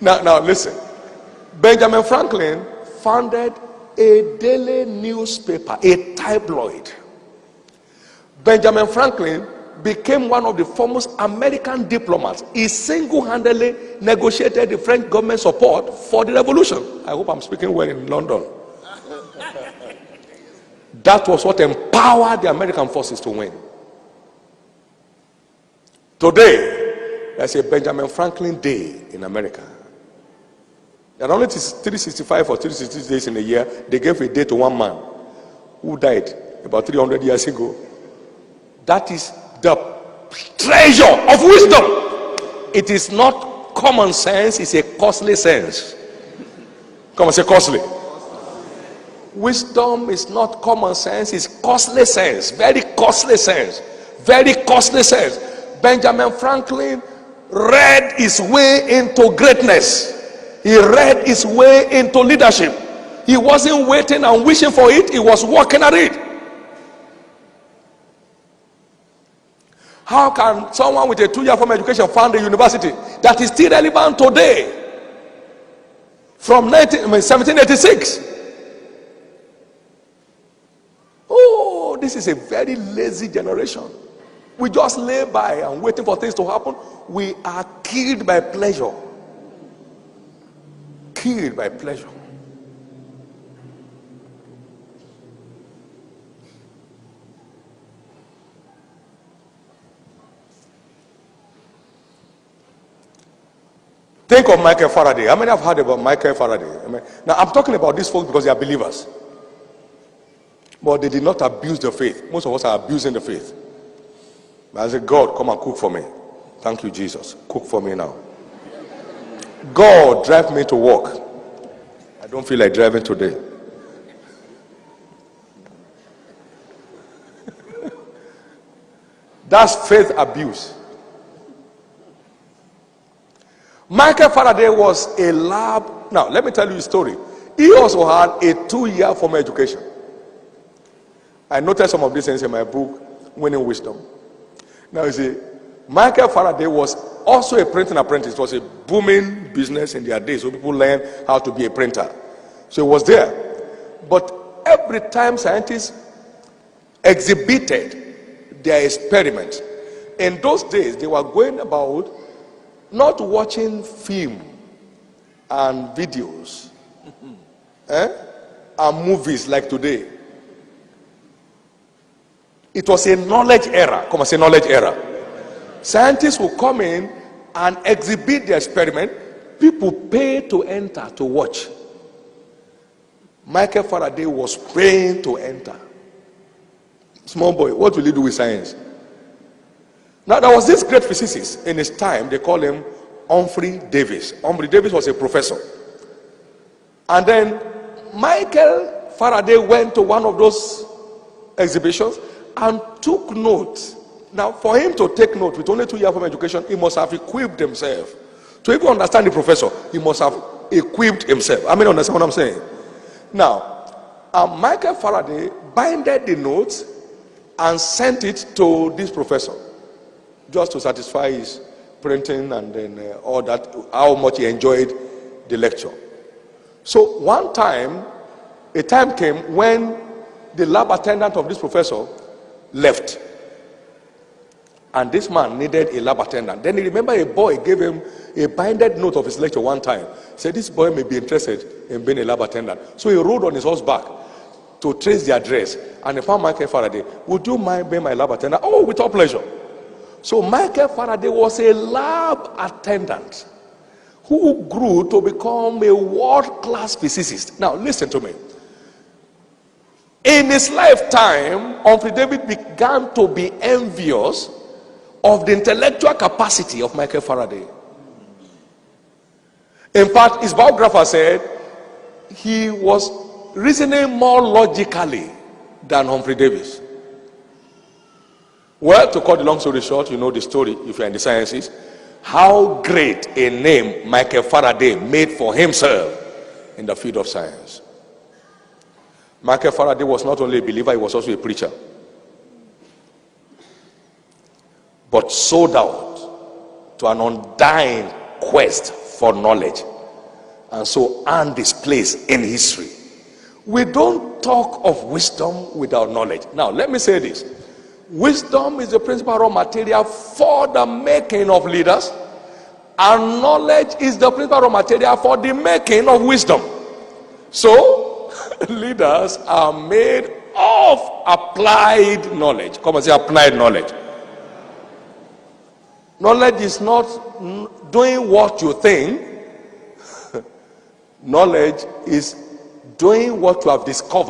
Now listen. Benjamin Franklin founded a daily newspaper, a tabloid. Benjamin Franklin became one of the foremost American diplomats. He single-handedly negotiated the French government support for the revolution. I hope I'm speaking well in London. That was what empowered the American forces to win. Today, there's a Benjamin Franklin Day in America. There are only 365 or 360 days in a year. They gave a day to one man who died about 300 years ago. That is the treasure of wisdom. It is not common sense, it's a costly sense. Come on, say costly. Wisdom is not common sense, it's costly sense. Very costly sense. Very costly sense. Benjamin Franklin read his way into greatness. He read his way into leadership. He wasn't waiting and wishing for it, he was working at it. How can someone with a 2-year formal education found a university that is still relevant today? From 1786. Oh, this is a very lazy generation. We just lay by and waiting for things to happen. We are killed by pleasure. Killed by pleasure. Think of Michael Faraday. How many have heard about Michael Faraday? Now I'm talking about these folks because they are believers. But they did not abuse the faith. Most of us are abusing the faith. I said, God, come and cook for me. Thank you, Jesus. Cook for me now. God, drive me to work. I don't feel like driving today. That's faith abuse. Michael Faraday was a lab. Now, let me tell you a story. He also had a 2-year formal education. I noted some of these things in my book, Winning Wisdom. Now, you see, Michael Faraday was also a printing apprentice. It was a booming business in their days, so people learned how to be a printer. So he was there. But every time scientists exhibited their experiments, in those days, they were going about not watching film and videos and movies like today. It was a knowledge era. Come on, say knowledge era. Scientists will come in and exhibit their experiment. People pay to enter to watch. Michael Faraday was paying to enter. Small boy, what will he do with science? Now, there was this great physicist in his time. They call him Humphrey Davis. Humphrey Davis was a professor. And then Michael Faraday went to one of those exhibitions and took note. Now, for him to take note with only 2 years of education, he must have equipped himself. To even understand the professor, he must have equipped himself. I mean, understand what I'm saying? Now, Michael Faraday binded the notes and sent it to this professor, just to satisfy his printing and then all that, how much he enjoyed the lecture. So one time, a time came when the lab attendant of this professor left. And this man needed a lab attendant. Then he remembered a boy gave him a binded note of his lecture one time. He said, this boy may be interested in being a lab attendant. So he rode on his horseback to trace the address. And he found Michael Faraday. Would you mind being my lab attendant? Oh, with all pleasure. So Michael Faraday was a lab attendant who grew to become a world-class physicist. Now, listen to me. In his lifetime, Humphrey Davis began to be envious of the intellectual capacity of Michael Faraday. In fact, his biographer said he was reasoning more logically than Humphrey Davis. Well, to cut the long story short, you know the story if you're in the sciences, how great a name Michael Faraday made for himself in the field of science. Michael Faraday was not only a believer, he was also a preacher. But sold out to an undying quest for knowledge, and so earned his place in history. We don't talk of wisdom without knowledge. Now, let me say this. Wisdom is the principal raw material for the making of leaders, and knowledge is the principal raw material for the making of wisdom. So, leaders are made of applied knowledge. Come and say applied knowledge. Knowledge is not doing what you think. Knowledge is doing what you have discovered.